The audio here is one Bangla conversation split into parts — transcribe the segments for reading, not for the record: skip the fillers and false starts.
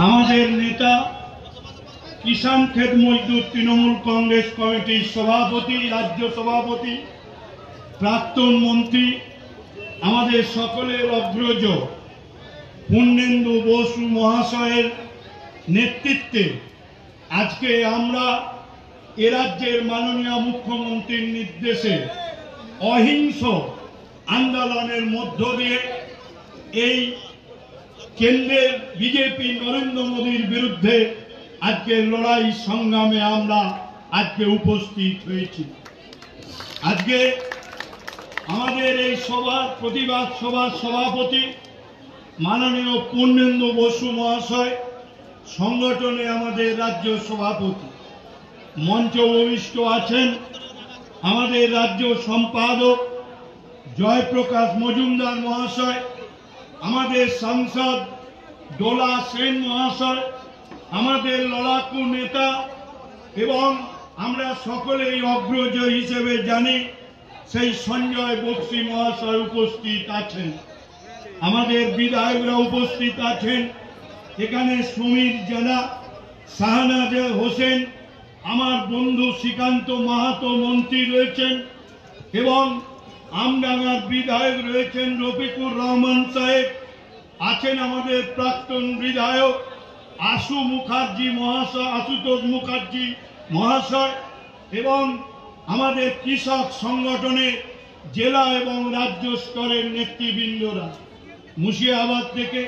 আমাদের নেতা কিষাণ খেত মজদুর তৃণমূল কংগ্রেস কমিটির সভাপতি, রাজ্য সভাপতি, প্রাক্তন মন্ত্রী, আমাদের সকলের অগ্রজ পূর্ণেন্দু বসু মহাশয়ের নেতৃত্বে আজকে আমরা এ রাজ্যের মাননীয় মুখ্যমন্ত্রীর নির্দেশে অহিংস আন্দোলনের মধ্য দিয়ে এই কেন্দ্রের বিজেপি নরেন্দ্র মোদীর বিরুদ্ধে আজকে লড়াই সংগ্রামে আমরা আজকে উপস্থিত হয়েছি। আজকে আমাদের এই সভার প্রতিবাদ সভার সভাপতি মাননীয় পূর্ণেন্দু বসু মহাশয়, সংগঠনে আমাদের রাজ্য সভাপতি, মঞ্চ উপবিষ্ট আছেন আমাদের রাজ্য সম্পাদক জয়প্রকাশ মজুমদার মহাশয়, আমাদের সাংসদ দোলা সেন মহাশয়, আমাদের লড়াকু নেতা এবং আমরা সকলেই অগ্রজ হিসেবে জানি সেই সঞ্জয় বক্সি মহাশয় উপস্থিত আছেন। আমাদের বিধায়করা উপস্থিত আছেন। এখানে সমীর জানা, শাহনাজ হোসেন, আমার বন্ধু শ্রীকান্ত মাহাতো মন্ত্রী রয়েছেন এবং আমডাঙ্গার বিধায়ক রয়েছেন রফিকুর রহমান সাহেব, আছেন আমাদের প্রাক্তন বিধায়ক আশুতোষ মুখার্জি মহাশয় এবং আমাদের কৃষক সংগঠনের জেলা এবং রাজ্য স্তরের নেতৃবৃন্দরা, মুর্শিদাবাদ থেকে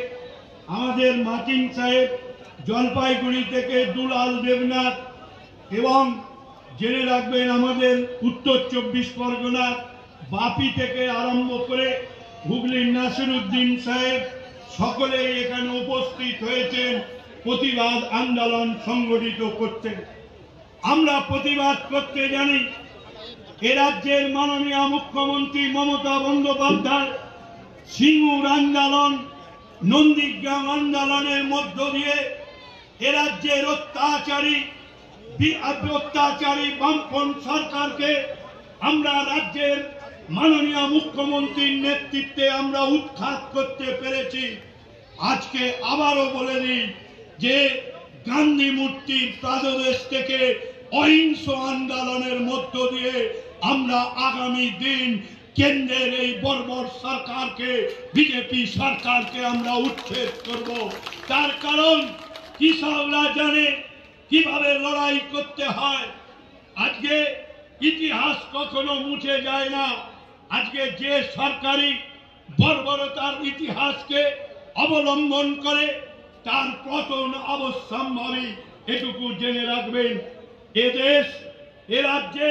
আমাদের মার্টিন সাহেব, জলপাইগুড়ি থেকে দুলাল দেবনাথ এবং জেনে রাখবেন আমাদের উত্তর 24 পরগনার বাপি থেকে আরম্ভ করে হুগলির নাসিরউদ্দিন সাহেব, সকলেই এখানে উপস্থিত হয়েছেন প্রতিবাদ আন্দোলন সংগঠিত করতে। আমরা প্রতিবাদ করতে জানি এ রাজ্যের মাননীয় মুখ্যমন্ত্রী মমতা বন্দ্যোপাধ্যায় সিঙ্গুর আন্দোলন, নন্দীগ্রাম আন্দোলনের মধ্য দিয়ে এ রাজ্যের অত্যাচারী বামপন্থী সরকারকে আমরা রাজ্যের মাননীয় মুখ্যমন্ত্রীর নেতৃত্বে আমরা উৎখাত করতে পেরেছি। আজকে আবারও বলে দিই যে গান্ধী মূর্তির পাদদেশ থেকে অহিংস আন্দোলনের মধ্য দিয়ে আমরা আগামী দিন কেন্দ্রের এই বর্বর সরকারকে, বিজেপি সরকারকে আমরা উচ্ছেদ করব। তার কারণ কৃষকরা জানে কিভাবে লড়াই করতে হয়। আজকে ইতিহাস কখনো মুছে যায় না। আজকে যে সরকারি বর্বরতার ইতিহাসকে অবলম্বন করে তার পতন অবশ্যম্ভাবী, এটুকু জেনে রাখবেন। এদেশ এ রাজ্যে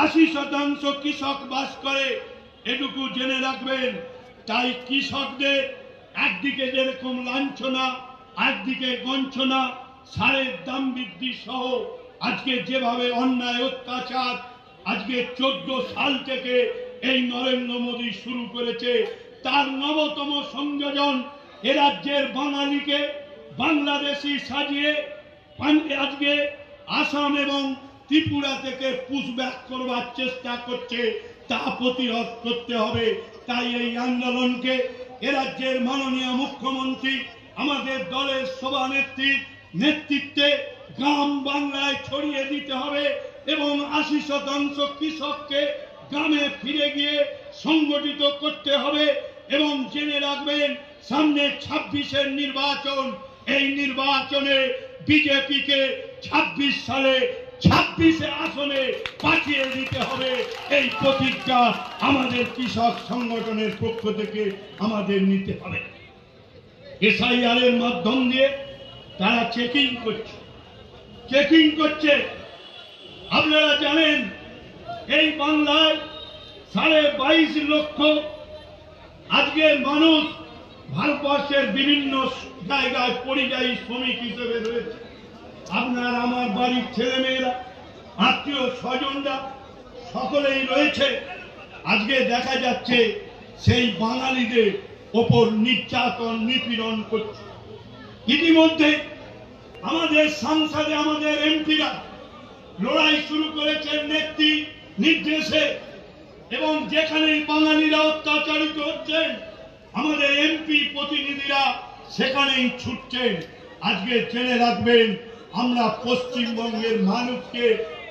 80% কৃষক বাস করে, এটুকু জেনে রাখবেন। তাই কৃষকদের একদিকে যেরকম লাঞ্ছনা, একদিকে গঞ্ছনা, সারের দাম বৃদ্ধি সহ আজকে যেভাবে অন্যায় অত্যাচার আজকে 14 সাল থেকে এই নরেন্দ্র মোদী শুরু করেছে, তার 9তম সংযোজন এ রাজ্যের বাঙালিকে বাংলাদেশি সাজিয়ে আজকে আসাম এবং ত্রিপুরা থেকে পুশব্যাক করবার চেষ্টা করছে, তা প্রতিরোধ করতে হবে। তাই এই আন্দোলনকে এ রাজ্যের মাননীয় মুখ্যমন্ত্রী আমাদের দলের সভানেত্রীর নেতৃত্বে গ্রাম বাংলায় ছড়িয়ে দিতে হবে এবং 80% কৃষককে গ্রামে ফিরে গিয়ে সংগঠিত করতে হবে। এবং জেনে রাখবেন সামনে 26-এর নির্বাচন, এই নির্বাচনে বিজেপিকে 26 সালে 26 আসনে পাঠিয়ে দিতে হবে। এই প্রতিজ্ঞা আমাদের কৃষক সংগঠনের পক্ষ থেকে আমাদের নিতে হবে। SIR এর মাধ্যম দিয়ে তারা চেকিং করছে। আপনারা জানেন এই বাংলায় 22.5 লক্ষ আজকের মানুষ ভারতবর্ষের বিভিন্ন জায়গায় পরিযায়ী শ্রমিক হিসেবে রয়েছে। আপনার আমার বাড়ির ছেলেমেয়েরা, আত্মীয় স্বজনরা সকলেই রয়েছে। আজকে দেখা যাচ্ছে সেই বাঙালিদের ওপর নির্যাতন নিপীড়ন করছে। ইতিমধ্যে আমাদের সংসদে আমাদের এমপিরা লড়াই শুরু করেছেন নেত্রী নির্দেশে এবং যেখানেই বাঙালিরা অত্যাচারিত হচ্ছেন আমাদের এমপি প্রতিনিধিরা সেখানেই ছুটছেন। আজকে জেনে রাখবেন আমরা পশ্চিমবঙ্গের মানুষকে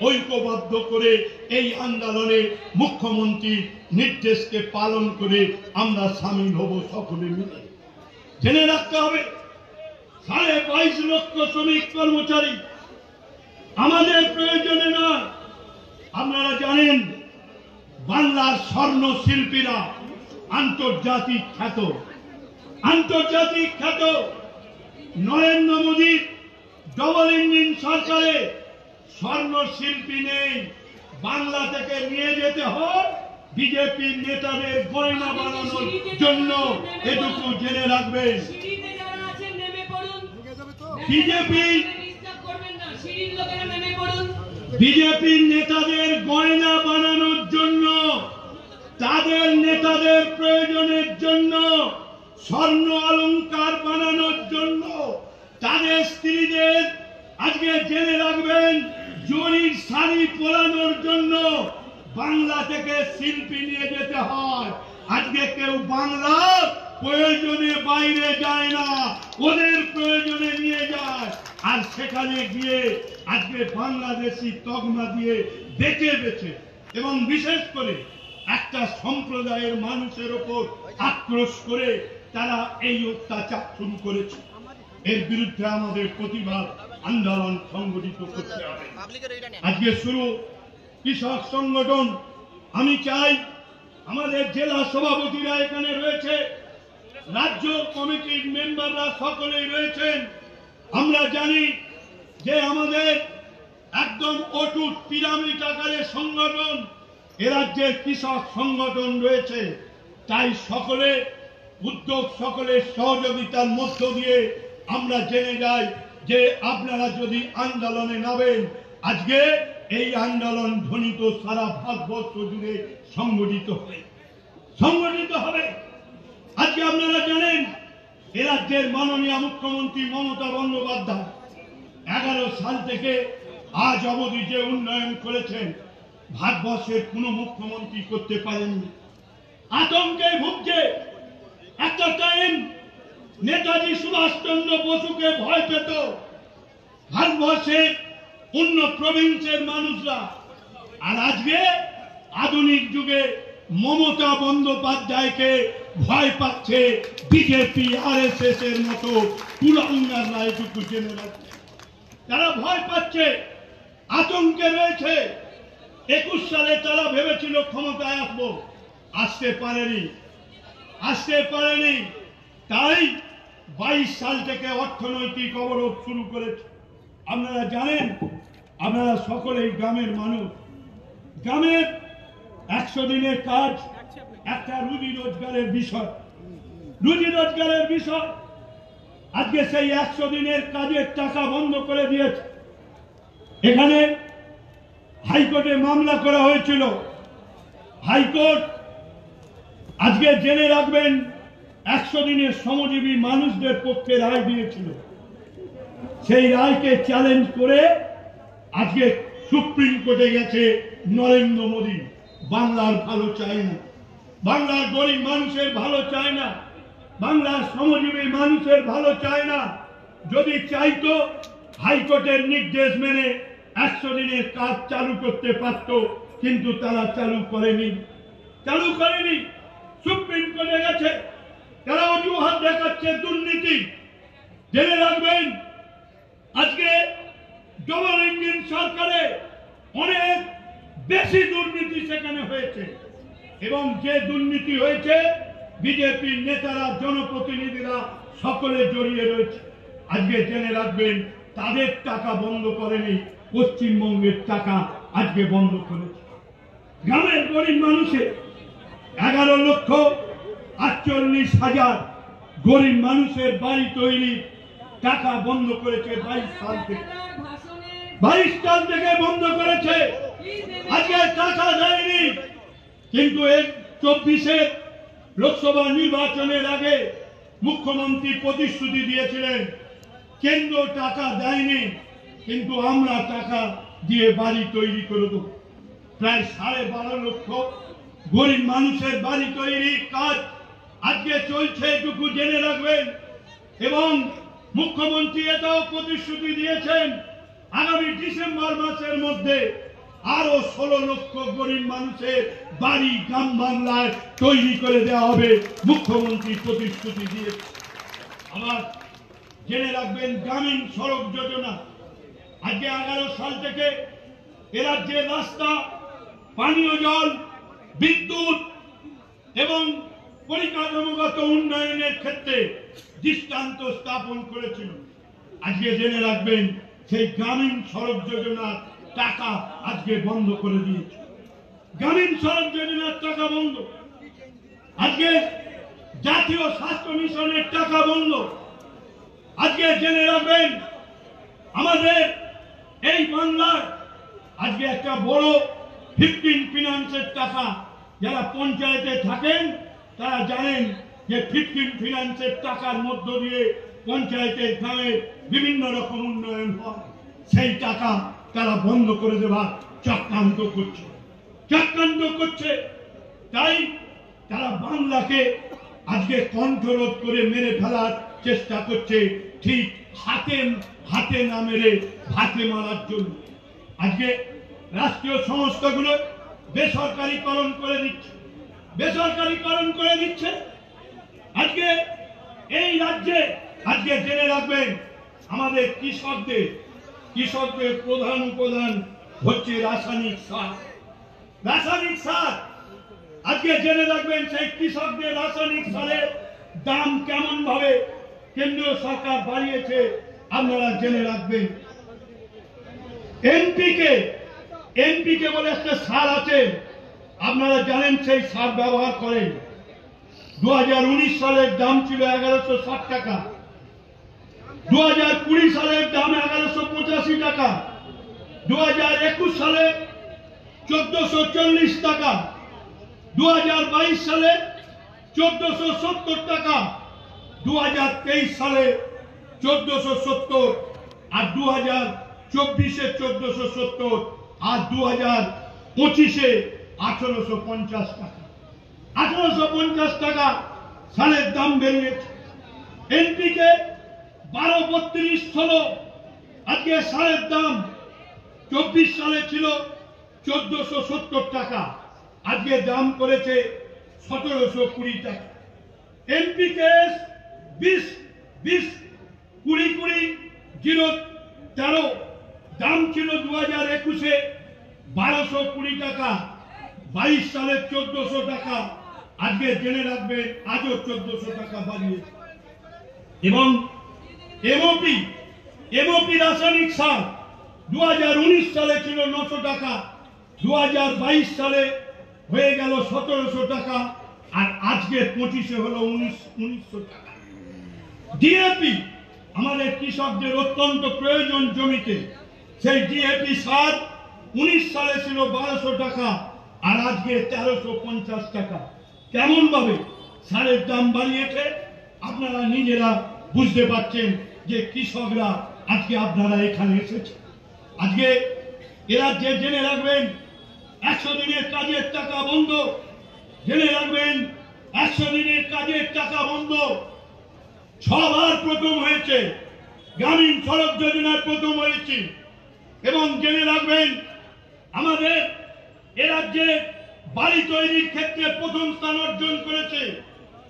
ঐক্যবদ্ধ করে এই আন্দোলনে মুখ্যমন্ত্রী নির্দেশকে পালন করে আমরা সামিল হব সকলে মিলে। জেনে রাখতে হবে 22.5 লক্ষ শ্রমিক কর্মচারী আমাদের প্রয়োজনে নয়। আপনারা জানেন বাংলার স্বর্ণ শিল্পীরা আন্তর্জাতিক খ্যাত নরেন্দ্র মোদীর ডবল ইঞ্জিন সরকারে স্বর্ণ শিল্পী নেই। বাংলা থেকে নিয়ে যেতে হয় বিজেপি নেতাদের গয়না বানানোর জন্য, এটুকু জেনে রাখবেন। বিজেপি নেতাদের গয়না বানানোর জন্য, তাদের নেতাদের প্রয়োজনের জন্য, স্বর্ণ অলংকার বানানোর জন্য, তাদের স্ত্রীদের আজকে জেনে রাখবেন জরির শাড়ি পরানোর জন্য বাংলা থেকে শিল্পী নিয়ে যেতে হয়। আজকে কেউ বাংলার প্রয়োজনে বাইরে যায় না, ওদের প্রয়োজনে নিয়ে যায়। আর সেখানে গিয়ে আজকে বাংলাদেশি তকমা দিয়ে বেছে এবং বিশেষ করে একটা সম্প্রদায়ের মানুষের ওপর আক্রোশ করে তারা এই অত্যাচার শুরু করেছে। এর বিরুদ্ধে আমাদের প্রতিবাদ আন্দোলন সংগঠিত করতে হবে। আজকে শুরু কৃষক সংগঠন। আমি চাই আমাদের জেলা সভাপতিরা এখানে রয়েছে, রাজ্য কমিটির মেম্বাররা সকলেই রয়েছেন। আমরা জানি যে আমাদের একদম অটুট পিরামিড আকারের সংগঠন এ রাজ্যের কৃষক সংগঠন রয়েছে। তাই সকলে উদ্যোগ, সকলের সহযোগিতার মধ্য দিয়ে আমরা জেনে যাই যে আপনারা যদি আন্দোলনে নামেন, আজকে এই আন্দোলন ধ্বনিত সারা ভারতবর্ষ জুড়ে সংগঠিত হবে। আজকে আপনারা জানেন এ রাজ্যের মাননীয় মুখ্যমন্ত্রী মমতা বন্দ্যোপাধ্যায় 11 সাল থেকে আজ অবধি যে উন্নয়ন করেছেন ভারতবর্ষের কোন মুখ্যমন্ত্রী করতে পারেননি। আতঙ্কে ভুগছে। একটা টাইম নেতাজি সুভাষচন্দ্র বসুকে ভয় পেত ভারতবর্ষের অন্য প্রভিন্সের মানুষরা, আর আজকে আধুনিক যুগে মমতা বন্দ্যোপাধ্যায়কে ভয় পাচ্ছে বিজেপি RSS এর মতো কুলাঙ্গাররা। এটুকু জেনে রাখছে, তারা ভয় পাচ্ছে, আতঙ্কে রয়েছে। 21 সালে তারা ভেবেছিল ক্ষমতায় আসবো, আসতে পারেনি। তাই 22 সাল থেকে অর্থনৈতিক অবরোধ শুরু করেছে। আপনারা জানেন, আপনারা সকলেই গ্রামের মানুষ। গ্রামের 100 দিনের কাজ একটা রুজি রোজগারের বিষয়। আজকে সেই 100 দিনের কাজের টাকা বন্ধ করে দিয়েছে। এখানে হাইকোর্টে মামলা করা হয়েছিল। হাইকোর্ট আজকে জেনে রাখবেন 100 দিনের শ্রমজীবী মানুষদের পক্ষে রায় দিয়েছিল। সেই রায়কে চ্যালেঞ্জ করে আজকে সুপ্রিম কোর্টে গেছে নরেন্দ্র মোদী। বাংলার ভালো চায় না, বাংলার গরিব মানুষের ভালো চায় না, বাংলার শ্রমজীবী মানুষের ভালো চায় না। যদি চাইতো হাইকোর্টের নির্দেশ মেনে 100 দিনের কাজ চালু করতে পারত, কিন্তু তারা চালু করেনি। সুপ্রিম কোর্টে গেছে, তারা অজুহাত দেখাচ্ছে দুর্নীতি। জেনে রাখবেন আজকে ডবল ইঞ্জিন সরকারে অনেক বেশি দুর্নীতি সেখানে হয়েছে, এবং যে দুর্নীতি হয়েছে বিজেপির নেতারা, জনপ্রতিনিধিরা সকলে জড়িয়ে রয়েছে। আজকে জেনে রাখবেন তাদের টাকা বন্ধ করেনি, পশ্চিমবঙ্গের টাকা আজকে বন্ধ করেছে। গ্রামের গরিব মানুষের 11,48,000 গরিব মানুষের বাড়ি তৈরি টাকা বন্ধ করেছে 22 সাল থেকে বন্ধ করেছে। আজকে টাকা দেয়নি, কিন্তু 24-এর লোকসভা নির্বাচনের আগে মুখ্যমন্ত্রী প্রতিশ্রুতি দিয়েছিলেন কেন্দ্র টাকা দেয়নি, কিন্তু আমরা টাকা দিয়ে বাড়ি তৈরি করে দেব। প্রায় 12.5 লক্ষ গরিব মানুষের বাড়ি তৈরির কাজ আজকে চলছে, এটুকু জেনে রাখবেন। এবং মুখ্যমন্ত্রী এটাও প্রতিশ্রুতি দিয়েছেন আগামী ডিসেম্বর মাসের মধ্যে আরো 16 লক্ষ গরিব মানুষের বাড়ি গ্রাম বাংলায় তৈরি করে দেওয়া হবে। মুখ্যমন্ত্রী প্রতিশ্রুতি দিয়েছে। আবার জেনে রাখবেন গ্রামীণ সড়ক যোজনা আজকে 11 সাল থেকে এ রাজ্যের রাস্তা, পানীয় জল, বিদ্যুৎ এবং পরিকাঠামোগত উন্নয়নের ক্ষেত্রে দৃষ্টান্ত স্থাপন করেছিল। আজকে জেনে রাখবেন সেই গ্রামীণ সড়ক যোজনার টাকা আজকে বন্ধ করে দিয়েছে। গ্রামীণ সড়ক যোজনার টাকা বন্ধ, আজকে জাতীয় স্বাস্থ্য মিশনের টাকা বন্ধ। আজকে জেনে রাখবেন আমাদের এই বাংলার আজকে একটা বড় 15 ফিনান্সের টাকা, যারা পঞ্চায়েতে থাকেন তারা জানেন যে 15 ফিনান্সের টাকার মধ্য দিয়ে পঞ্চায়েতের গ্রামে বিভিন্ন রকম উন্নয়ন হয়। সেই টাকা তারা বন্ধ করে দেওয়ার চক্রান্ত করছে। তাই তারা বাংলাকে আজকে কণ্ঠরোধ করে মেরে ফেলার চেষ্টা করছে, ঠিক হাতে না মেরে ভাতে মারার জন্য। আজকে রাষ্ট্রীয় সংস্থাগুলো বেসরকারীকরণ করে দিচ্ছে। আজকে এই রাজ্যে আজকে জেনে রাখবেন আমাদের কৃষকদের প্রধান উপাদান হচ্ছে রাসায়নিক সার। আজকে জেনে রাখবেন সেই কৃষকদের রাসায়নিক সারের দাম কেমন ভাবে কেন্দ্রীয় সরকার বাড়িয়েছে আপনারা জেনে রাখবেন। এনপিকে বলে একটা সার আছে, আপনারা জানেন সেই সার ব্যবহার করেন। 2019 সালের দাম ছিল 1160 টাকা, 2020 সালের দাম 1185 টাকা, 2021 সালে 1440 টাকা, 2022 সালে 1470 টাকা, 2023 সালে 1470, আর 2024-এ 1470, আর 2025-এ 1850 টাকা। 1850 টাকা সারের দাম বেরিয়েছে। এনপিকে 12-32-16 আজকে সারের দাম 24 সালে ছিল 1470 টাকা, আজকে দাম করেছে 1720 টাকা। এনপিকে 20-20-20-0-13 দাম ছিল 2021-এ 1220 টাকা, 22 সালে 1400 টাকা, আজকে জেনে রাখবেন আজও 1400 টাকা বাড়িয়েছে। এবং এমওপি রাসায়নিক সার 2019 সালে ছিল 900 টাকা, 2022 সালে হয়ে গেল 1700 টাকা, আর আজকে 25-এ হলো 1900 টাকা। ডিএপি আমাদের কৃষকদের অত্যন্ত প্রয়োজন জমিতে, সেই ডিএপি সার 19 সালে ছিল 1200 টাকা, আর আজকে 1350 টাকা। কেমন ভাবে সারের দাম বাড়িয়েছে আপনারা নিজেরা বুঝতে পারছেন যে কৃষকরা আজকে আপনারা এখানে এসেছে। আজকে এরা জেনে রাখবেন 100 দিনের কাজের টাকা বন্ধ। জেনে রাখবেন 100 দিনের কাজের টাকা বন্ধ। 6 বার প্রথম হয়েছে, গ্রামীণ সড়ক যোজনার প্রথম হয়েছে। এবং জেনে রাখবেন আমাদের এ রাজ্যে বাড়ি তৈরির ক্ষেত্রে প্রথম স্থান অর্জন করেছে।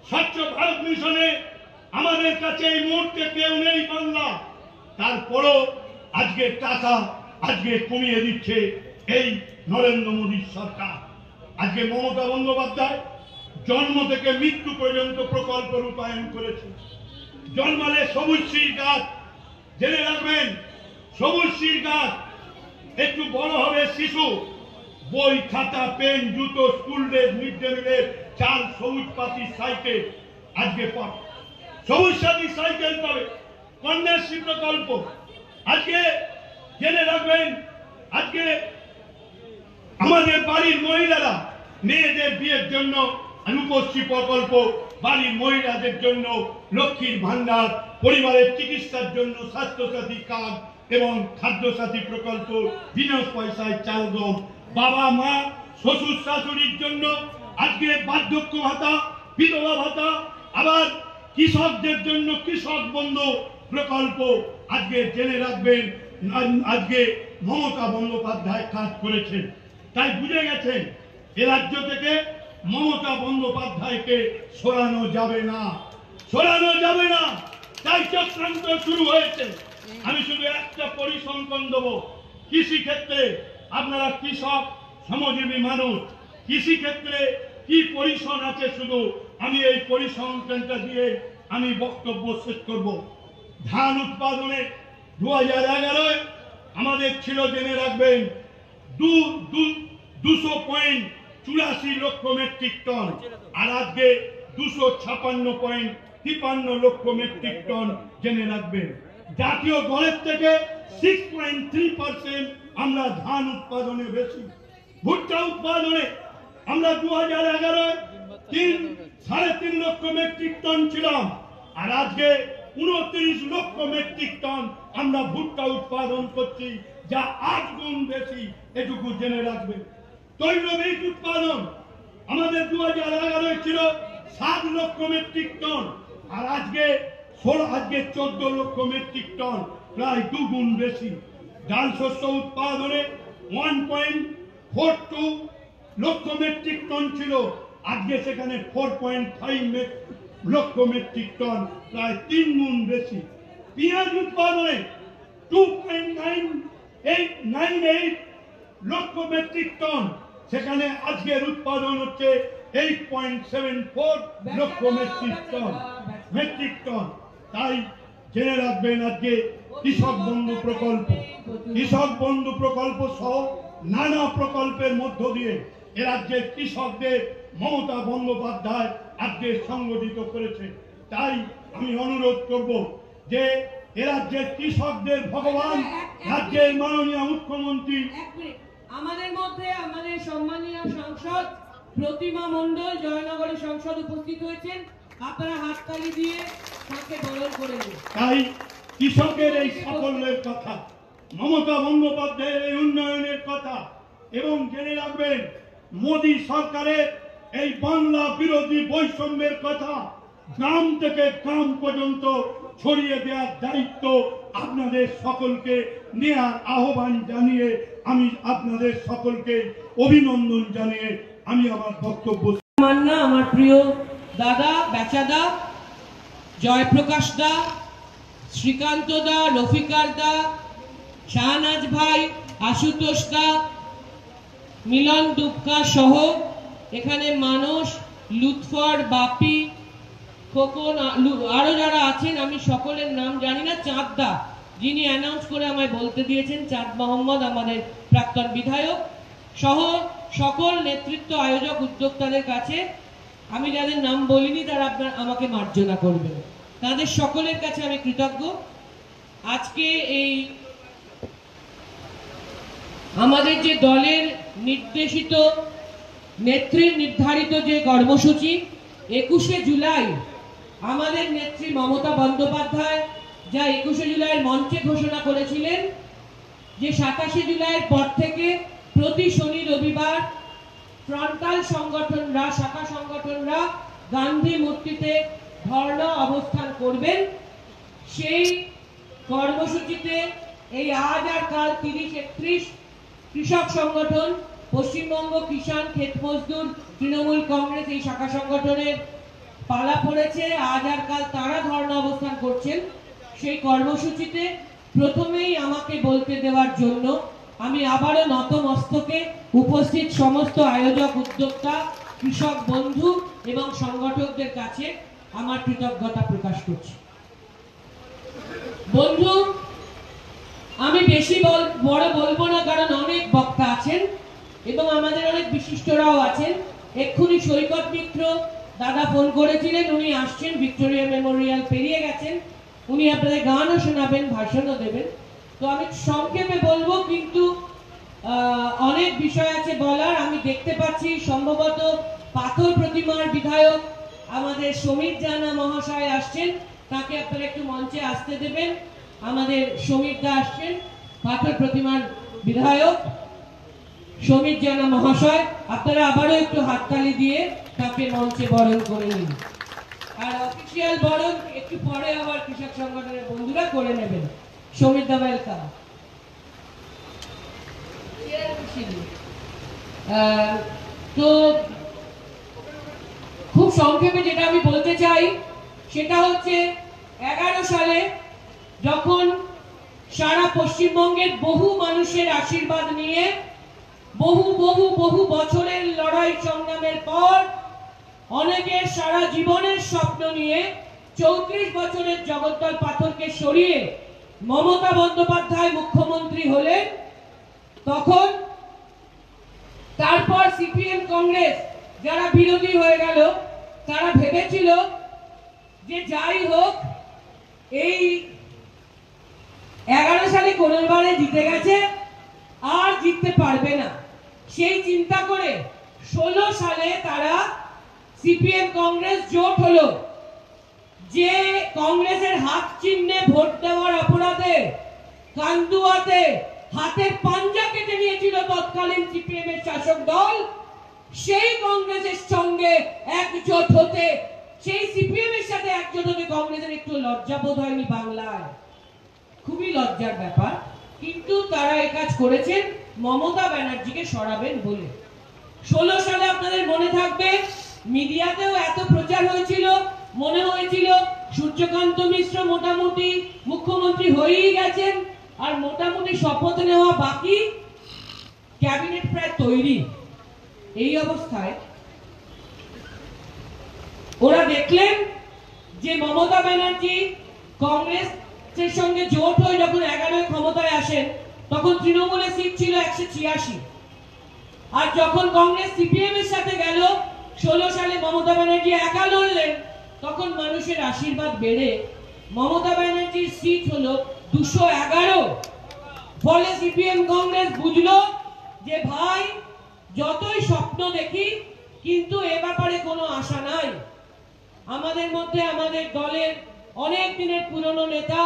স্বচ্ছ ভারত মিশনে আমাদের কাছে এই মুহূর্তে কেউ নেই বাংলা, তারপরও আজকে টাকা কমিয়ে দিচ্ছে এই নরেন্দ্র মোদীর সরকার। আজকে মমতা বন্দ্যোপাধ্যায় জন্ম থেকে মৃত্যু পর্যন্ত প্রকল্প রূপায়ণ করেছে। জন্মালে সবুজ শির গাছ, জেনে রাখবেন সবুজ শির গাছ, একটু বড় হবে শিশু, বই খাতা পেন জুতো স্কুল ড্রেস মিড ডে মিলের চাল সবুজ পাতি সাইকেল আজকে পাবে, সবুজ সাথী সাইকেল পাবে, কন্যাশ্রী প্রকল্প। আজকে জেনে রাখবেন আজকে আমাদের বাড়ির মহিলারা মেয়েদের বিয়ের জন্য রূপশ্রী প্রকল্প, বাড়ির মহিলাদের জন্য লক্ষ্মীর ভান্ডার, পরিবারের চিকিৎসার জন্য স্বাস্থ্যসাথী কার্ড এবং খাদ্যসাথী প্রকল্প, বিনা পয়সায় চাল গম, বাবা মা শ্বশুর শাশুড়ির জন্য আজকে বার্ধক্য ভাতা, বিধবা ভাতা, আবার কৃষকদের জন্য কৃষক বন্ধু, প্রকল্প আজকে জেনে রাখবেন আজকে মমতা বন্দ্যোপাধ্যায় কাজ করেছেন। তাই বুঝে গেছেন এ রাজ্য থেকে মমতা বন্দ্যোপাধ্যায়কে সরানো যাবে না, সরানো যাবে না। তাই চক্রান্ত শুরু হয়েছে। আমি শুধু একটা পরিসংখ্যান দেবো। কৃষি ক্ষেত্রে আপনারা কৃষক শ্রমজীবী মানুষ, কৃষি ক্ষেত্রে কি পরিসংখ্যান আছে শুধু আমি এই পরিসংখ্যানটা দিয়ে আমি বক্তব্য শেষ করব। ধান উৎপাদনে 2011 আমাদের ছিল জেনে রাখবেন 200.84 লক্ষ মেট্রিক টন, আর আজকে 256.53 লক্ষ মেট্রিক টন জেনে রাখবেন। জাতীয় গড়ের থেকে 6.3% আমরা ধান উৎপাদনে বেশি। ভুট্টা উৎপাদনে আমরা 2011 3.5 লক্ষ মেট্রিক টন ছিলাম, আর আজকে 29 লক্ষ মেট্রিক টন আমরা ভুট্টা উৎপাদন করছি, যা 8 গুণ বেশি। এটুকু জেনে রাখবেন। তৈলবীজ উৎপাদন আমাদের 2011 ছিল 7 লক্ষ মেট্রিক টন, আর আজকে 14 লক্ষ মেট্রিক টন, প্রায় 2 গুণ বেশি। ডাল শস্য উৎপাদনে 1.42 লক্ষ মেট্রিক টন ছিল, আজকে সেখানে 4.5 লক্ষ মেট্রিক টন, প্রায় 3 গুণ বেশি। পেঁয়াজ উৎপাদনে 2.98 লক্ষ মেট্রিক টন, সেখানে আজকের উৎপাদন হচ্ছে 8.74 লক্ষ মেট্রিক টন। তাই জেনে রাখবেন আজকে কৃষক বন্ধু প্রকল্প সহ নানা প্রকল্পের মধ্য দিয়ে এ রাজ্যের কৃষকদের মমতা বন্দ্যোপাধ্যায় আজকে সংগঠিত করেছে। তাই আমি অনুরোধ করব যে এ রাজ্যের কৃষকদের ভগবান রাজ্যের মাননীয় মুখ্যমন্ত্রী আমাদের মধ্যে আমাদের সম্মানীয় সাংসদ প্রতিমা মণ্ডল জয়নগরের সংসদ উপস্থিত হয়েছেন। আপনারা হাততালি দিয়ে তাকে বরণ করে নিন। তাই কৃষকের এই সাফল্যের কথা, মমতা বন্দ্যোপাধ্যায়ের এই উন্নয়নের কথা, এবং জেনে রাখবেন মোদী সরকারের এই বাংলা বিরোধী বৈষম্যের কথা গ্রাম থেকে গ্রাম পর্যন্ত ছড়িয়ে দেওয়ার দায়িত্ব আপনাদের সকলকে নেওয়ার আহ্বান জানিয়ে আমি আপনাদের সকলকে অভিনন্দন জানিয়ে আমি আমার বক্তব্য। মান্না, আমার প্রিয় দাদা বেচাদা, জয়প্রকাশ দা, শ্রীকান্ত দা, রফিকার দা, শাহনাজ ভাই, আশুতোষ দা, মিলন দুপকা সহ এখানে মানস, লুৎফর, বাপি, খোকন, আরো যারা আছেন আমি সকলের নাম জানি না। চাঁদ দা, যিনি অ্যানাউন্স করে আমায় বলতে দিয়েছেন, চাঁদ মোহাম্মদ আমাদের প্রাক্তন বিধায়ক সহ সকল নেতৃত্ব, আয়োজক, উদ্যোক্তাদের কাছে আমি যাদের নাম বলিনি তারা আপনারা আমাকে মার্জনা করবেন। তাদের সকলের কাছে আমি কৃতজ্ঞ। আজকে এই আমাদের যে দলের নির্দেশিত নেত্রীর নির্ধারিত যে কর্মসূচি 21শে জুলাই আমাদের নেত্রী মমতা বন্দ্যোপাধ্যায় যা 21শে জুলাইয়ের মঞ্চে ঘোষণা করেছিলেন যে 27শে জুলাইয়ের পর থেকে প্রতি শনি রবিবার ফ্রন্টাল সংগঠনরা, শাখা সংগঠনরা গান্ধী মূর্তিতে ধর্ণা অবস্থান করবেন। সেই কর্মসূচিতে এই আজ আর কাল 30-31 কৃষক সংগঠন, পশ্চিমবঙ্গ কিষাণ ক্ষেত মজদুর তৃণমূল কংগ্রেস এই শাখা সংগঠনের পালা পড়েছে। আজ আর কাল তারা ধর্ণা অবস্থান করছেন। সেই কর্মসূচিতে প্রথমেই আমাকে বলতে দেওয়ার জন্য আমি আবারও নতমস্তকে উপস্থিত সমস্ত আয়োজক, উদ্যোক্তা, কৃষক বন্ধু এবং সংগঠকদের কাছে আমার কৃতজ্ঞতা প্রকাশ করছি। বন্ধু, আমি বেশি বড় বলবো না, কারণ অনেক বক্তা আছেন এবং আমাদের অনেক বিশিষ্টরাও আছেন। এক্ষুনি সৈকত মিত্র দাদা ফোন করেছিলেন, উনি আসছেন, ভিক্টোরিয়া মেমোরিয়াল পেরিয়ে গেছেন। উনি আপনাদের গানও শোনাবেন, ভাষণও দেবেন। তো আমি সংক্ষেপে বলবো, কিন্তু অনেক বিষয় আছে বলার। আমি দেখতে পাচ্ছি সম্ভবত পাথর প্রতিমার বিধায়ক আমাদের সমীর জানা মহাশয় আসছেন, তাকে আপনারা একটু মঞ্চে আসতে দেবেন। আমাদের সমীর দা আসছেন, পাথর প্রতিমার বিধায়ক সমীর জানা মহাশয়, আপনারা আবারও একটু হাততালি দিয়ে তাকে মঞ্চে বরণ করে নিন। আর অফিসিয়াল বরণ একটু পরে আবার কৃষক সংগঠনের বন্ধুরা করে নেবেন। সমিতা ওয়েলকাম। তো খুব সংক্ষেপে যেটা আমি বলতে চাই সেটা হচ্ছে 11 সালে যখন সারা পশ্চিমবঙ্গের বহু মানুষের আশীর্বাদ নিয়ে বহু বহু বহু বছরের লড়াই সংগ্রামের পর অনেকের সারা জীবনের স্বপ্ন নিয়ে 34 বছরের জগদ্দল পাথরকে সরিয়ে মমতা বন্দ্যোপাধ্যায় মুখ্যমন্ত্রী হলেন, তখন তারপর সিপিএম কংগ্রেস যারা বিরোধী হয়ে গেল তারা ভেবেছিল যে যাই হোক এই 11 সালে কোনোবারে জিতে গেছে আর জিততে পারবে না, সেই চিন্তা করে 16 সালে তারা সিপিএম কংগ্রেস জোট হলো। যে কংগ্রেসের হাত চিহ্নে ভোট দেওয়ার অপরাধে কান্দুয়াতে হাতের পাঞ্জা কেটে নিয়েছিল তৎকালীন সিপিএম এর শাসক দল, সেই কংগ্রেসের সঙ্গে একজোট হতে, সেই সিপিএম এর সাথে একজোট হতে কংগ্রেসের একটু লজ্জাবোধ হয়নি বাংলায়? খুবই লজ্জার ব্যাপার। কিন্তু তারা এই কাজ করেছেন মমতা ব্যানার্জিকে সরাবেন বলে। 16 সালে আপনাদের মনে থাকবে মিডিয়াতেও এত প্রচার হয়েছিল, মনে হয়েছিল সূর্যকান্ত মিশ্র মোটামুটি মুখ্যমন্ত্রী হয়েই গেছেন আর মোটামুটি শপথ নেওয়া বাকি, ক্যাবিনেট প্রায় তৈরি। এই অবস্থায় ওরা দেখলেন যে মমতা ব্যানার্জি কংগ্রেসের সঙ্গে জোট হয়ে যখন 11 ক্ষমতায় আসেন তখন তৃণমূলের সিট ছিল 186, আর যখন কংগ্রেস সিপিএম এর সাথে গেল 16 সালে মমতা ব্যানার্জি একা লড়লেন, তখন মানুষের আশীর্বাদ বেড়ে মমতা ব্যানার্জির সিট হলো 211। ফলে সিপিএম কংগ্রেস বুঝলো যে ভাই যতই স্বপ্ন দেখি কিন্তু এ ব্যাপারে কোনো আশা নাই। আমাদের মধ্যে আমাদের দলের অনেক দিনের পুরনো নেতা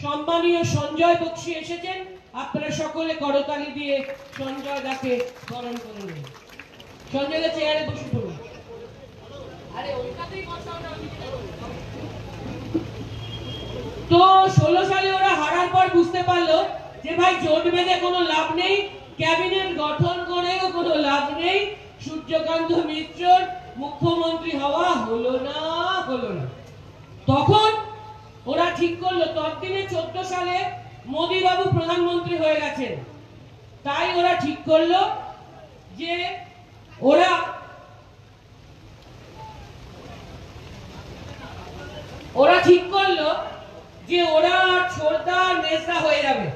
সম্মানীয় সঞ্জয় বক্সী এসেছেন, আপনারা সকলে করতালি দিয়ে সঞ্জয় দাকে বরণ করে নিন। সঞ্জয় দা চেয়ারে বসে পড়ুন। আরে ওইটাতেই বসাও না। তো 16 সালে ওরা হারার পর বুঝতে পারলো যে ভাই জোট বেঁধে কোনো লাভ নেই, ক্যাবিনেট গঠন করেও কোনো লাভ নেই, সূর্যকান্ত মিশ্রর মুখ্যমন্ত্রী হওয়া হলো না। তখন ওরা ঠিক করলো, ততদিনে 14 সালে মোদী বাবু প্রধানমন্ত্রী হয়ে গেছেন, তাই ওরা ঠিক করলো যে ওরা ছোড়দা নেতা হয়ে যাবে।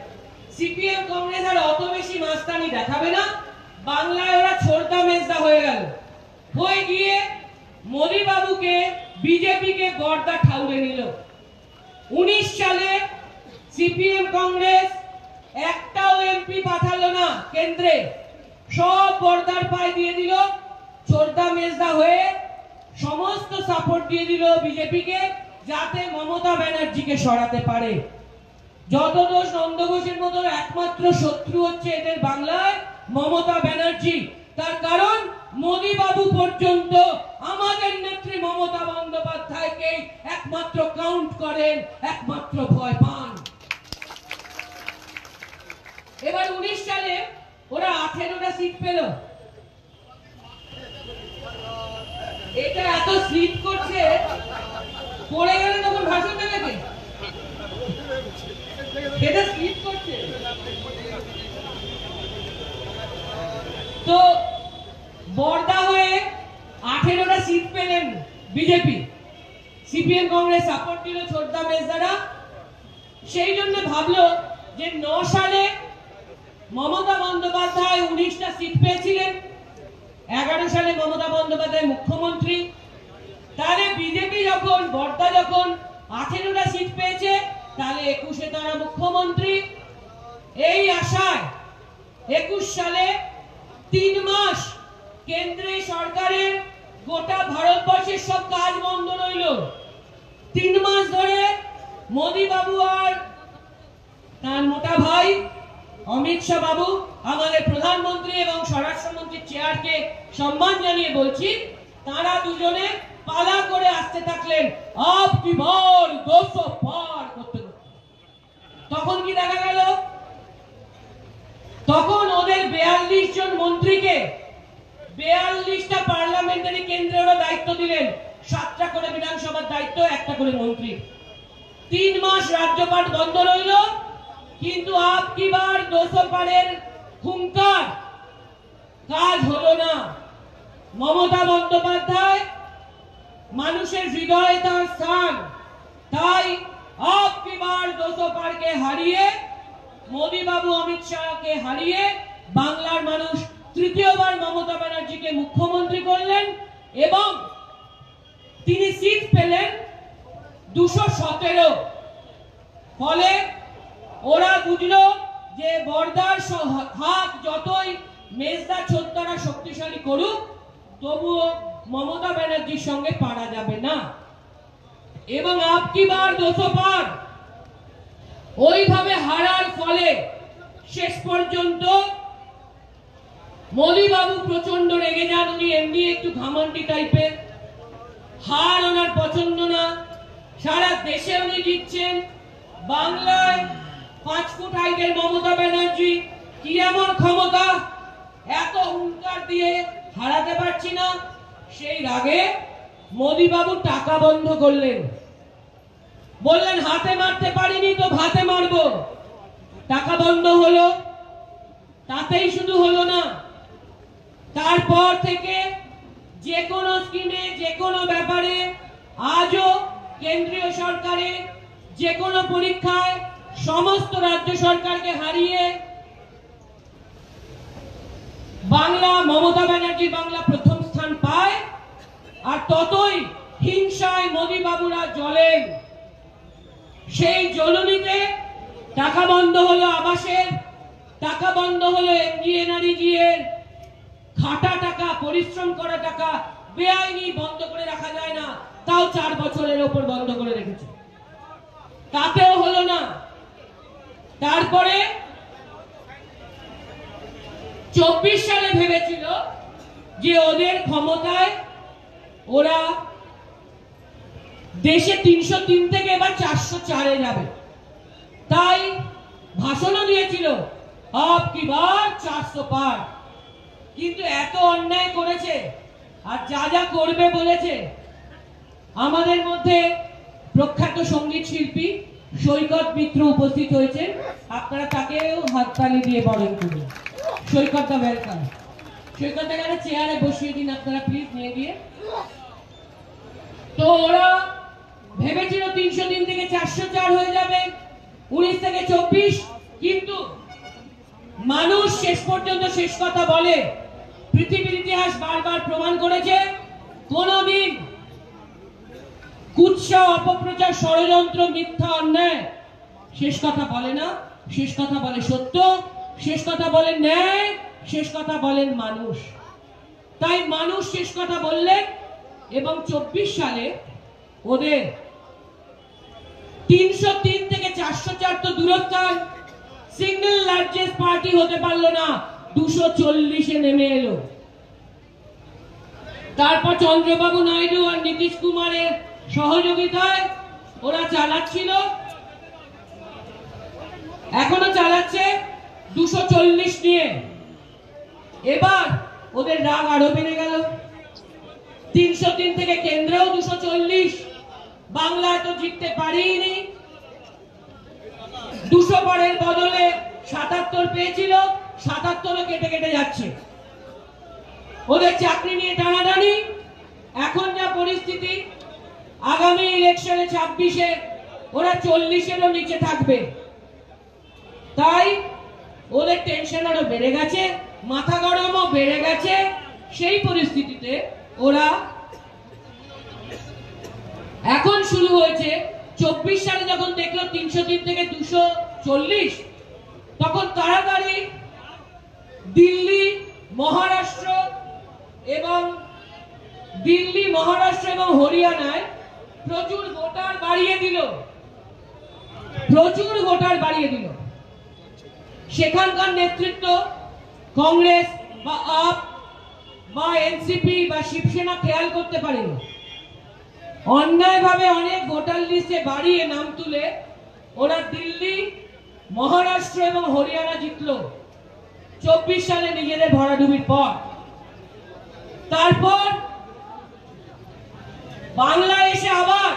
সিপিএম কংগ্রেস আর অত বেশি মাস্তানি দেখাবে না, বাংলায় ওরা ছোড়দা মেজদা হয়ে গেল, হয়ে গিয়ে মোদী বাবুকে বিজেপিকে গর্দা ঠাউরে নিল। 19 সালে সিপিএম কংগ্রেস একটাও এমপি পাঠালো না কেন্দ্রে, সব বর্দার পায়ে দিয়ে দিল, ছোড়দা মেজদা হয়ে সমস্ত সাপোর্ট দিয়ে দিল বিজেপিকে, যাতে মমতা ব্যানার্জিকে সরাতে পারে। যত দোষ নন্দ ঘোষের মতো একমাত্র শত্রু হচ্ছে এদের বাংলায় মমতা ব্যানার্জি। তার কারণ মোদী বাবু পর্যন্ত আমাদের নেত্রী মমতা বন্দ্যোপাধ্যায়কে একমাত্র কাউন্ট করেন, একমাত্র ভয় পান। এবার 19 সালে ওরা 18টা সিট পেল। এটা এত স্লিপ করছে, পড়ে গেলে তখন ভাষণ দেবে কে? এটা স্লিপ করছে। তো বর্দা হয়ে 18টা সিট পেলেন বিজেপি, সিপিএম কংগ্রেস সাপোর্ট দিল ছোড়দা মেজদারা। সেই জন্য ভাবলো যে 9 সালে মমতা বন্দ্যোপাধ্যায় 19টা সিট পেয়েছিলেন, 11 সালে মমতা বন্দ্যোপাধ্যায় মুখ্যমন্ত্রী, তাহলে বিজেপি যখন বর্দা যখন 18টা সিট পেয়েছে তাহলে 21-এ তারা মুখ্যমন্ত্রী। এই আশায় 21 সালে 3 মাস কেন্দ্রীয় সরকারের গোটা ভারতবর্ষের সব কাজ বন্ধ রইল। 3 মাস ধরে মোদী বাবু আর তার মোটা ভাই অমিত শাহ বাবু, আমাদের প্রধানমন্ত্রী এবং স্বরাষ্ট্রমন্ত্রীর চেয়ারকে সম্মান জানিয়ে বলছি, তারা দুজনে পালা করে আসতে থাকলেন আপ কি বার 200 পার করতে করতে। তখন কি দেখা গেল, তখন ওদের 42 জন মন্ত্রীকে 42টা পার্লামেন্টারি কেন্দ্রে ওরা দায়িত্ব দিলেন, 7টা করে বিধানসভার দায়িত্ব, 1টা করে মন্ত্রী। 3 মাস রাজ্যপাট বন্ধ রইল, কিন্তু আপ কি বার 200 পারের হুঙ্কার কাজ হলো না। মমতা বন্দ্যোপাধ্যায় মানুষের হৃদয়ে তার স্থান, তাই আপ কি বার 200 পারকে হারিয়ে, মোদী বাবু অমিত শাহকে হারিয়ে বাংলার মানুষ তৃতীয়বার মমতা ব্যানার্জিকে মুখ্যমন্ত্রী করলেন এবং তিনি সিট পেলেন 217। ফলে ওরা বুঝলো যে বর্দার হাত যতই মেজদা ছোট্টারা শক্তিশালী করুক, তবুও মমতা ব্যানার্জির সঙ্গে পারা যাবে না এবং আপ কি বার 200 পার ওইভাবে হারার ফলে শেষ পর্যন্ত মোদী বাবু প্রচন্ড রেগে যান। উনি এমনি একটু ঘামান্টি টাইপের, হার ওনার পছন্দ না। সারা দেশে উনি জিতছেন, বাংলায় 5 ফুট হাইটের মমতা ব্যানার্জি, কি এমন ক্ষমতা, এত হুঙ্কার দিয়ে হারাতে পারছি না। সেই রাগে মোদী বাবু টাকা বন্ধ করলেন, বললেন হাতে মারতে পারিনি তো ভাতে মারবো। টাকা বন্ধ হলো, তাতেই শুধু হলো না, তারপর থেকে যে কোনো স্কিমে, যে কোনো ব্যাপারে, আজও কেন্দ্রীয় সরকারে যে কোনো পরীক্ষায় সমস্ত রাজ্য সরকারকে হারিয়ে বাংলা, মমতা ব্যানার্জি বাংলা প্রথম স্থান পায়। আর ততই হিংসায় মোদী বাবুরা জ্বলেন। সেই জ্বলুনিতে টাকা বন্ধ হলো আবাসের, টাকা বন্ধ হলো এনজিএনআরইজি এর, খাটা টাকা, পরিশ্রম করা টাকা বেআইনি বন্ধ করে রাখা যায় না, তাও 4 বছরের ওপর বন্ধ করে রেখেছে, তাতেও হলো না। তারপরে 24 সালে ভেবেছিল যে ওদের ক্ষমতায় ওরা দেশে 303 থেকে এবার 404-এ যাবে, তাই ভাষণও দিয়েছিল আপ কি বার 400 পার। কিন্তু এত অন্যায় করেছে আর যা যা করবে বলেছে। আমাদের মধ্যে প্রখ্যাত সঙ্গীত শিল্পী সৈকত মিত্র উপস্থিত হয়েছেন, আপনারা তাকেও হাততালি দিয়ে বরণ করুন। সৈকত দা ওয়েলকাম। সৈকত দাকে চেয়ারে বসিয়ে দিন আপনারা প্লিজ, নিয়ে গিয়ে। তো ওরা ভেবেছিল 303 থেকে 404 হয়ে যাবে, 19 থেকে 24, কিন্তু মানুষ শেষ পর্যন্ত শেষ কথা বলে। পৃথিবীর ইতিহাস বারবার প্রমাণ করেছে কোনদিন কুৎসা, অপপ্রচার, ষড়যন্ত্র, মিথ্যা, অন্যায় শেষ কথা বলে না। শেষ কথা বলে সত্য, শেষ কথা বলেন ন্যায়, শেষ কথা বলেন মানুষ। তাই মানুষ শেষ কথা বললেন এবং 24 সালে ওদের 303 থেকে 404 তো দূরস্থান, সিঙ্গেল লার্জেস্ট পার্টি হতে পারলো না, 240-এ নেমে এলো। তারপর চন্দ্রবাবু নাইডু আর নীতিশ কুমারের সহযোগিতায় ওরা চালাচ্ছিল, এখনো চালাচ্ছে 240 নিয়ে। এবার ওদের রাগ আরো বেড়ে গেল, 303 থেকে কেন্দ্রেও 240, বাংলায় তো জিততে পারিনি। 200 পারের বদলে 77 পেয়েছিল, 77ও কেটে কেটে যাচ্ছে। ওদের চাকরি নিয়ে টানাটানি। এখন যা পরিস্থিতি, আগামী ইলেকশনে 26-এ ওরা 40-এরও নিচে থাকবে। তাই ওদের টেনশন আরো বেড়ে গেছে, মাথা গরমও বেড়ে গেছে। সেই পরিস্থিতিতে ওরা এখন শুরু হয়েছে, 24 সালে যখন দেখলো 303 থেকে 240, তখন তাড়াতাড়ি দিল্লি, মহারাষ্ট্র এবং হরিয়ানায় প্রচুর ভোটার বাড়িয়ে দিল। সেখানকার নেতৃত্ব কংগ্রেস বা আপ বা এনসিপি বা শিবসেনা খেয়াল করতে পারেনি। অন্যায়ভাবে অনেক ভোটার লিস্টে বাড়িয়ে নাম তুলে ওরা দিল্লি, মহারাষ্ট্র এবং হরিয়ানা জিতলো 24 সালে নিজেদের ভরাডুবির পর। তারপর বাংলায় এসে আবার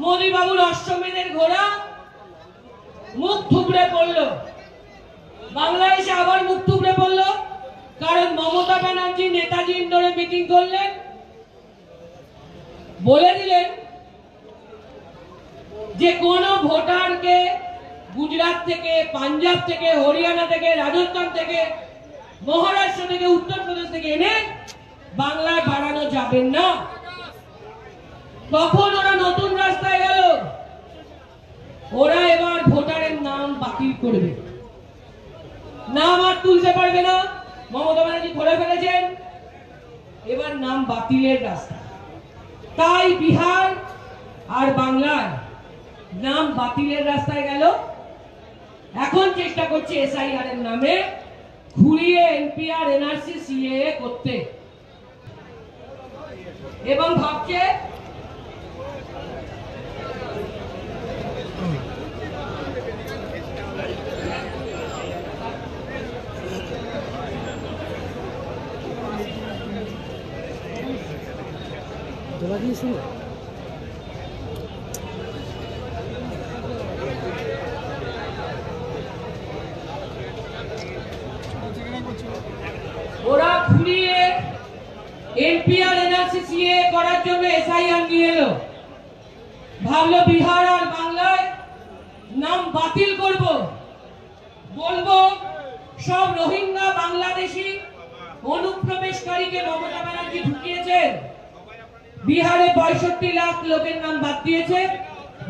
মোদী বাবুর অশ্বমেধের ঘোড়া মুখ থুবড়ে পড়লো। বাংলায় এসে আবার মুখ থুবড়ে পড়লো, কারণ মমতা ব্যানার্জি নেতাজি ইন্ডোরে মিটিং করলেন, বলে দিলেন যে কোন ভোটারকে গুজরাট থেকে, পাঞ্জাব থেকে, হরিয়ানা থেকে, রাজস্থান থেকে, মহারাষ্ট্র থেকে, উত্তরপ্রদেশ থেকে এনে বাংলায় বাড়ানো যাবে না। তখন ওরা নতুন রাস্তায় গেল, ওরা এবার ভোটারের নাম বাতিল করবে, নাম আর তুলতে পারবে না। মমতা ব্যানার্জি ধরে ফেলেছেন, এবার নাম বাতিলের রাস্তা। তাই বিহার আর বাংলায় নাম বাতিলের রাস্তায় গেল। এখন চেষ্টা করছে এসআইআর এর নামে ঘুরিয়ে এনপিআর, এনআরসি, সিএএ করতে, এবং ভাবছে ওরা ঘুরিয়ে এনপিআর, এনআরসি, সিএএ করার জন্য এসআইআর নিয়ে এলো। ভাবলো বিহার আর বাংলায় নাম বাতিল করব, বলবো সব রোহিঙ্গা বাংলাদেশি অনুপ্রবেশকারীকে মমতা ব্যানার্জি ঢুকিয়েছেন। বিহারে 65 লাখ লোকের নাম বাদ দিয়েছে,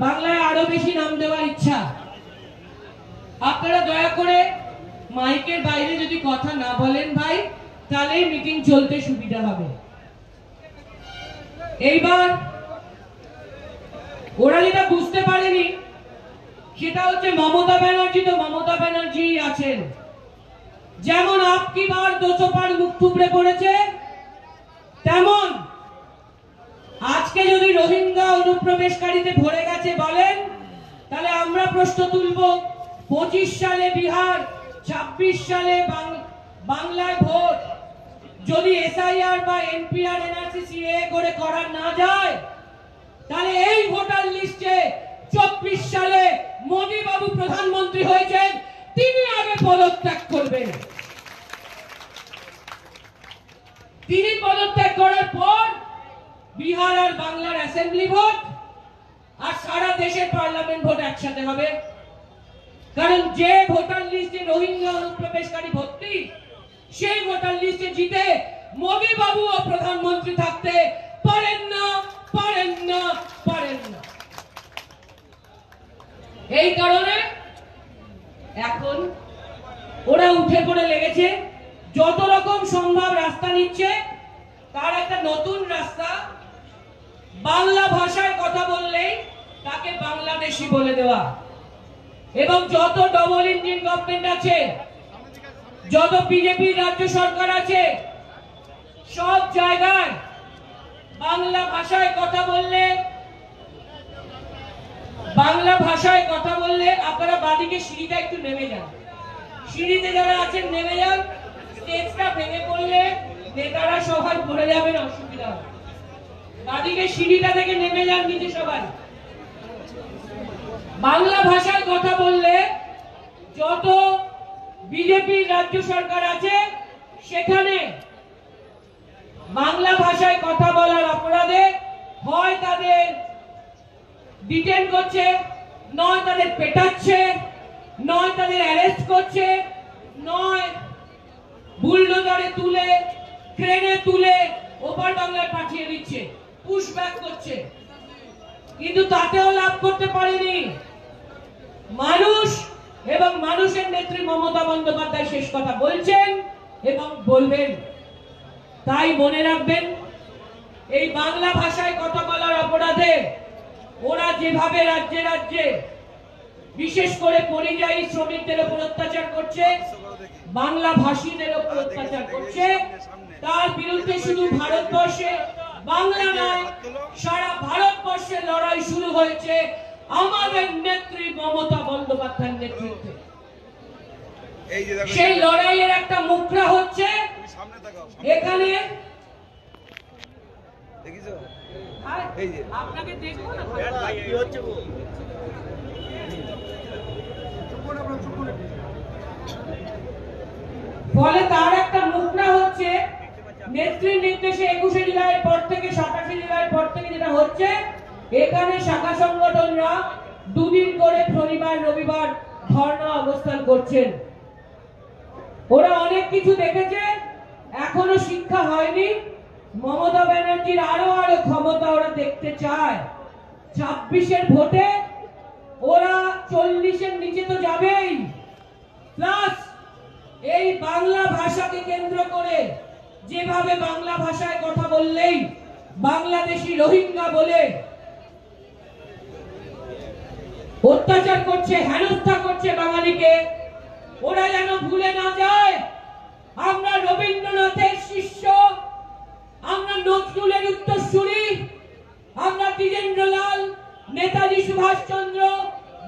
বাংলায় আরো বেশি নাম দেওয়ার ইচ্ছা। আপনারা দয়া করে মাইকের বাইরে যদি কথা না বলেন ভাই, তাহলে মিটিং চলতে সুবিধা হবে। এইবার ওরা যেটা বুঝতে পারেনি সেটা হচ্ছে মমতা ব্যানার্জি তো মমতা ব্যানার্জি আছেন, যেমন আপকি বার 200 বার মুখ থুবড়ে পড়েছে, তেমন আজকে যদি রোহিঙ্গা অনুপ্রবেশকারীতে ভরে গেছে বলেন, তাহলে আমরা প্রশ্ন তুলব 25 সালে বিহার, 26 সালে বাংলায় ভোট যদি এসআইআর বা এনপিআর, এনআরসি, সিএএ করে করা না যায়, তাহলে এই ভোটার লিস্টে 24 সালে মোদী বাবু প্রধানমন্ত্রী হয়েছেন, তিনি আগে পদত্যাগ করবেন। তিনি পদত্যাগ করার পর বিহার আর বাংলার অ্যাসেম্বলি ভোট আর সারা দেশের পার্লামেন্ট ভোট একসাথে হবে। কারণ যে ভোটার লিস্টে রোহিঙ্গা অনুপ্রবেশকারী ভর্তি, সেই ভোটার লিস্টে জিতে মোদী বাবু ও প্রধানমন্ত্রী থাকতে পারেন না, পারেন না, পারেন না। এই কারণে এখন ওরা উঠে পড়ে লেগেছে, যত রকম সম্ভব রাস্তা নিচ্ছে। তার একটা নতুন রাস্তা, বাংলা ভাষায় কথা বললেই তাকে বাংলাদেশি বলে দেওয়া, এবং যত ডবল ইঞ্জিন গভর্নমেন্ট আছে, যত বিজেপি রাজ্য সরকার আছে, সব জায়গায় বাংলা ভাষায় কথা বললে আপনারা বাদিকে সিঁড়িটা একটু নেমে যান, সিঁড়িতে যারা আছেন নেমে যান, স্টেজটা ভেঙে পড়লে নেতারা সবাই পড়ে যাবেন, অসুবিধা হবে। বাদিকে সিঁড়িটা থেকে নেমে যান নিচে সবাই। বাংলা ভাষায় কথা বললে যত বিজেপি রাজ্য সরকার আছে, সেখানে বাংলা ভাষায় কথা বলার অপরাধে হয় তাদের ডিটেইন করছে, নয় তাদের পেটাচ্ছে, নয় তাদের অ্যারেস্ট করছে, নয় বুলডোজারে তুলে, ক্রেনে তুলে ওপার বাংলায় পাঠিয়ে দিচ্ছে, পুশব্যাক করছে। কিন্তু তাতেও লাভ করতে পারেনি মানুষ, এবং মানুষের নেত্রী মমতা বন্দ্যোপাধ্যায় শেষ কথা বলছেন এবং বলবেন। তাই মনে রাখবেন, এই বাংলা ভাষায় কথা বলার অপরাধে ওরা যেভাবে রাজ্যে রাজ্যে বিশেষ করে পরিযায়ী শ্রমিকদের উপর অত্যাচার করছে, বাংলা ভাষীদের উপর অত্যাচার করছে, তার বিরুদ্ধে শুধু ভারতবর্ষে বাংলা নয়, সারা ভারতবর্ষে লড়াই শুরু হয়েছে আমাদের নেত্রী মমতা বন্দ্যোপাধ্যায়ের নেতৃত্বে। সেই লড়াইয়ের একটা মুখরা হচ্ছে এখানে, আপনাকে দেখবো না, ফলে তার একটা মুখরা হচ্ছে নেত্রীর নির্দেশে 21শে জুলাইয়ের পর থেকে 27শে জুলাইয়ের পর থেকে যেটা হচ্ছে, এখানে শাখা সংগঠনরা দুদিন করে শনিবার রবিবার ধর্ণা অবস্থান করছেন। ওরা অনেক কিছু দেখেছে, এখনো শিক্ষা হয়নি। মমতা ব্যানার্জির আরো ক্ষমতা ওরা দেখতে চায়। 26-এর ভোটে ওরা 40-এর নিচে তো যাবেই, প্লাস এই বাংলা ভাষাকে কেন্দ্র করে যেভাবে বাংলা ভাষায় কথা বললেই বাংলাদেশি রোহিঙ্গা বলে অত্যাচার করছে, হেনস্থা করছে বাঙালিকে, ওরা যেন ভুলে না যায় আমরা রবীন্দ্রনাথের শিষ্য, আমরা নজরুলের উত্তরসূরি, আমরা দ্বিজেন্দ্রলাল, নেতাজি সুভাষচন্দ্র,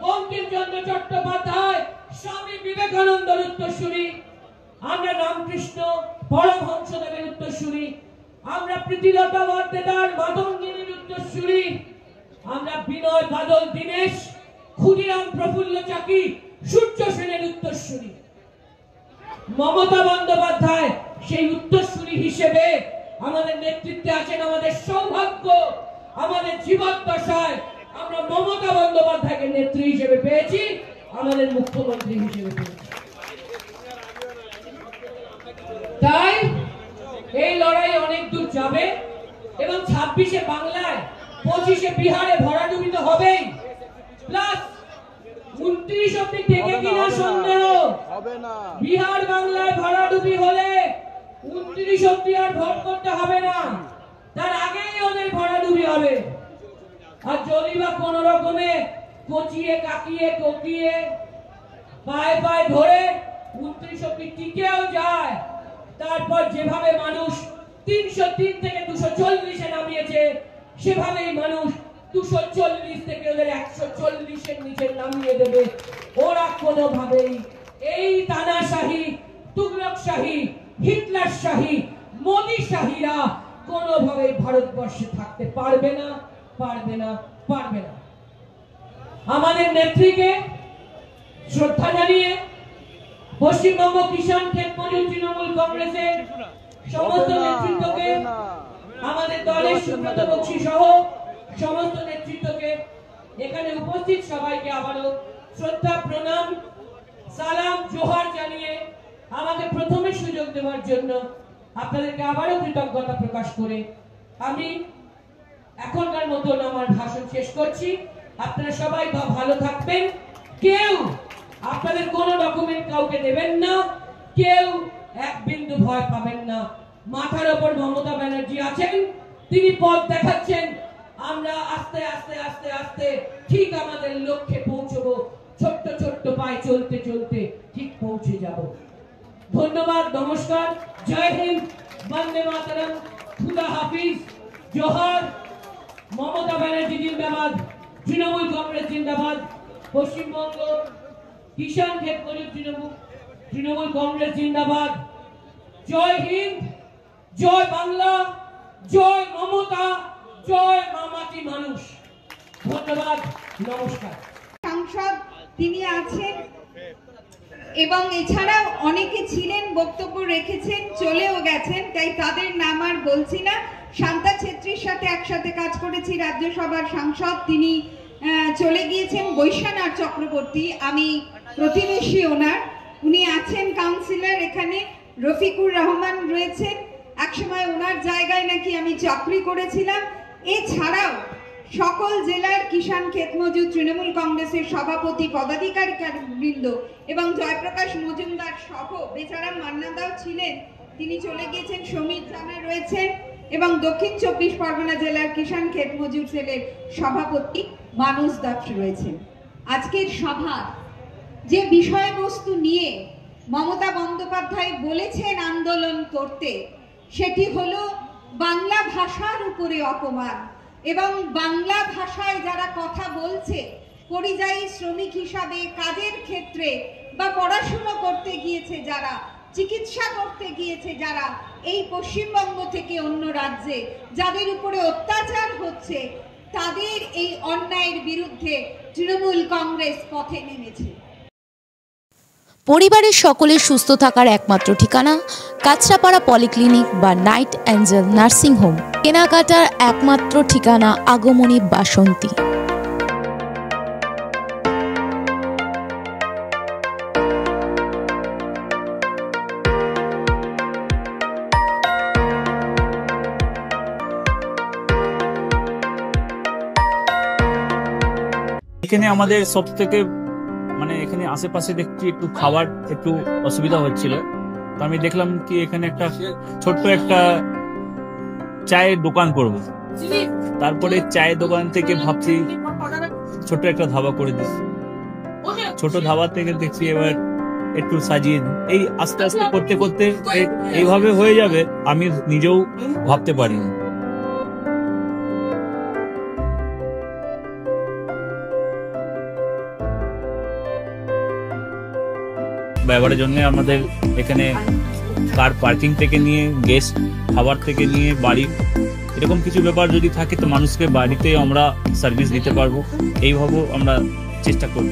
বঙ্কিমচন্দ্র চট্টোপাধ্যায়, স্বামী বিবেকানন্দের উত্তরসূরি, আমরা রামকৃষ্ণ পরমহংসদেবের উত্তরসূরি, আমরা প্রীতিলতা ওয়াদ্দেদার, মাতঙ্গিনীর উত্তরসূরি, আমরা বিনয় বাদল দীনেশ, ক্ষুদিরাম প্রফুল্ল চাকি, সূর্য সেনের উত্তরসূরি। মমতা বন্দ্যোপাধ্যায় সেই উত্তরসূরি হিসেবে আমাদের নেতৃত্বে আছেন। আমাদের সৌভাগ্য, আমাদের জীবদ্দশায় আমরা মমতা বন্দ্যোপাধ্যায়কে নেত্রী হিসেবে পেয়েছি, আমাদের মুখ্যমন্ত্রী হিসেবে পেয়েছি। তাই এই লড়াই অনেক দূর যাবে এবং 26-এ বাংলায়, 25-এ বিহারে ভরাডুবি তো হবেই, প্লাস 29 অব্দি থেকে কিনা সন্দেহ। বিহার বাংলায় ভরাডুবি হলে 29 অব্দি আর ভোট করতে হবে না, তার আগেই ওদের ভরাডুবি হবে। আর যদি বা কোন রকমে কচিয়ে কাকিয়ে কোকিয়ে পায়ে পায়ে ধরে 29 অব্দি টিকেও যায়, তারপর যেভাবে মানুষ 303 থেকে 240-এ নামিয়েছে, সেভাবেই মানুষ 240 থেকে ওদের 140-এর নিচে নামিয়ে দেবে। ওরা কোনোভাবেই এই তানাশাহী, তুগলকশাহী, হিটলারশাহী, মোদীশাহীরা কোনোভাবেই ভারতবর্ষে থাকতে পারবে না, পারবে না, পারবে না। আমাদের নেত্রীকে শ্রদ্ধা জানিয়ে পশ্চিমবঙ্গ কিষাণ ক্ষেত মজুর তৃণমূল কংগ্রেসের সমস্ত নেতৃত্বকে, আমাদের দলের সুব্রত বক্সী সহ সমস্ত নেতৃত্বকে, এখানে উপস্থিত সবাইকে আবারও শ্রদ্ধা, প্রণাম, সালাম, জোহার জানিয়ে আমাকে প্রথমে সুযোগ দেওয়ার জন্য আপনাদেরকে আবারও কৃতজ্ঞতা প্রকাশ করে আমি এখনকার মতন আমার ভাষণ শেষ করছি। আপনারা সবাই ভালো থাকবেন, কেউ আপনাদের কোন ডকুমেন্ট কাউকে দেবেন না, কেউ এক বিন্দু ভয় পাবেন না। মাথার উপর মমতা ব্যানার্জি আছেন, তিনি পথ দেখাচ্ছেন, আমরা আস্তে আস্তে আস্তে আস্তে ঠিক আমাদের লক্ষ্যে পৌঁছবো, ছোট্ট ছোট্ট পায়ে চলতে চলতে ঠিক পৌঁছে যাব। ধন্যবাদ, নমস্কার, জয় হিন্দ, বন্দে মাতরম, খুদা হাফিজ, জোহার। মমতা ব্যানার্জি জিন্দাবাদ, তৃণমূল কংগ্রেস জিন্দাবাদ, পশ্চিমবঙ্গ কিষাণ ক্ষেত মজুর তৃণমূল কংগ্রেস জিন্দাবাদ। জয় হিন্দ, জয় বাংলা, জয় মমতা, জয় মামাটি মানুষ। ধন্যবাদ, নমস্কার। সাংসদ তিনি আছেন এবং এছাড়াও অনেকে ছিলেন, বক্তব্য রেখেছেন, চলেও গেছেন, তাই তাদের নাম আর বলছি না। শান্তা ছেত্রীর সাথে একসাথে কাজ করেছি, রাজ্যসভার সাংসদ, তিনি চলে গিয়েছেন। বৈশানাথ চক্রবর্তী, আমি প্রতিবেশী ওনার, উনি আছেন কাউন্সিলর এখানে। রফিকুর রহমান রয়েছেন, একসময় ওনার জায়গায় নাকি আমি চাকরি করেছিলাম। এছাড়াও সকল জেলার কিষাণ ক্ষেত মজুর তৃণমূল কংগ্রেসের সভাপতি, পদাধিকারী বৃন্দ এবং জয়প্রকাশ মজুমদার সহ, বেচারাম মান্নাদাও ছিলেন, তিনি চলে গিয়েছেন। সমীর জানা রয়েছেন এবং দক্ষিণ 24 পরগনা জেলার কিষাণ ক্ষেত মজুর সেলের সভাপতি মানুষ দাস রয়েছেন। আজকের সভা যে বিষয়বস্তু নিয়ে মমতা বন্দ্যোপাধ্যায় বলেছেন আন্দোলন করতে, সেটি হলো বাংলা ভাষার উপরে অপমান এবং বাংলা ভাষায় যারা কথা বলছে পরিযায়ী শ্রমিক হিসাবে কাজের ক্ষেত্রে বা পড়াশুনো করতে গিয়েছে যারা, চিকিৎসা করতে গিয়েছে যারা, এই পশ্চিমবঙ্গ থেকে অন্য রাজ্যে যাদের উপরে অত্যাচার হচ্ছে, তাদের এই অন্যায়ের বিরুদ্ধে তৃণমূল কংগ্রেস পথে নেমেছে। পরিবারের সকলের সুস্থ থাকার একমাত্র ঠিকানা কাঁচরাপাড়া পলিক্লিনিক বা নাইট অ্যাঞ্জেল নার্সিং হোম। কেনাকাটার একমাত্র ঠিকানা আগমনী বাসন্তী। এখানে আমাদের সব থেকে মানে এখানে আশেপাশে দেখছি একটু খাবার একটু অসুবিধা হচ্ছিল, তো আমি দেখলাম কি এখানে একটা ছোট্ট একটা চায়ের দোকান করব। তারপরে চায়ের দোকান থেকে ভাবছি ছোট একটা ধাবা করে দিই। ছোট ধাবা থেকে দেখছি এবার একটু সাজিয়ে এই আস্তে আস্তে করতে করতে এইভাবে হয়ে যাবে আমি নিজেও ভাবতে পারিনি। ব্যবহারের জন্য আমাদের এখানে কার পার্কিং থেকে নিয়ে গেস্ট খাবার থেকে নিয়ে বাড়ি এরকম কিছু ব্যাপার যদি থাকে তো মানুষকে বাড়িতে আমরা সার্ভিস দিতে পারবো, এইভাবেও আমরা চেষ্টা করব।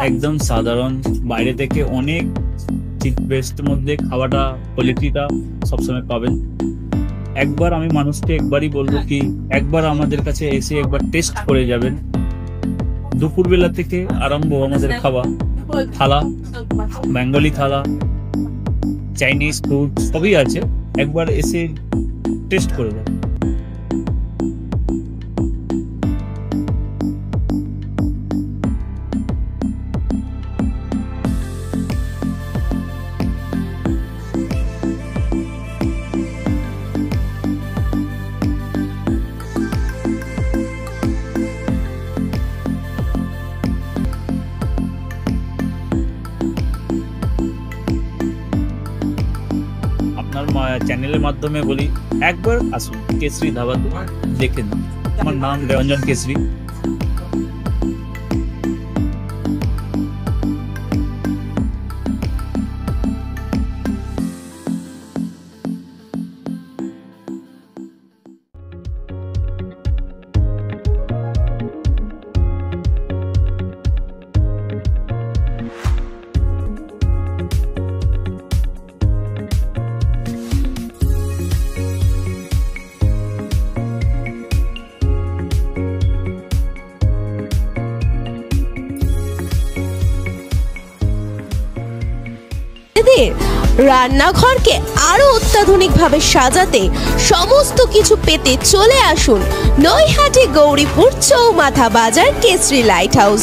একদম সাধারণ, বাইরে থেকে অনেক চিপ বেস্টের মধ্যে খাওয়াটা কোয়ালিটিটা সবসময় পাবেন। একবার আমি মানুষকে একবারই বলবো কি একবার আমাদের কাছে এসে একবার টেস্ট করে যাবেন। দুপুরবেলা থেকে আরম্ভ আমাদের খাওয়া, থালা, বেঙ্গলি থালা, চাইনিজ ফুড সবই আছে, একবার এসে টেস্ট করে যাবেন। চ্যানেলের মাধ্যমে বলি একবার আসুন কেশরী ধাবাতে দেখেন। আমার নাম রঞ্জন কেশরী। রান্নাঘরকে আরো অত্যাধুনিকভাবে সাজাতে সমস্ত কিছু পেতে চলে আসুন নৈহাটি গৌরীপুর চৌমাথা বাজার কেশরী লাইট হাউস।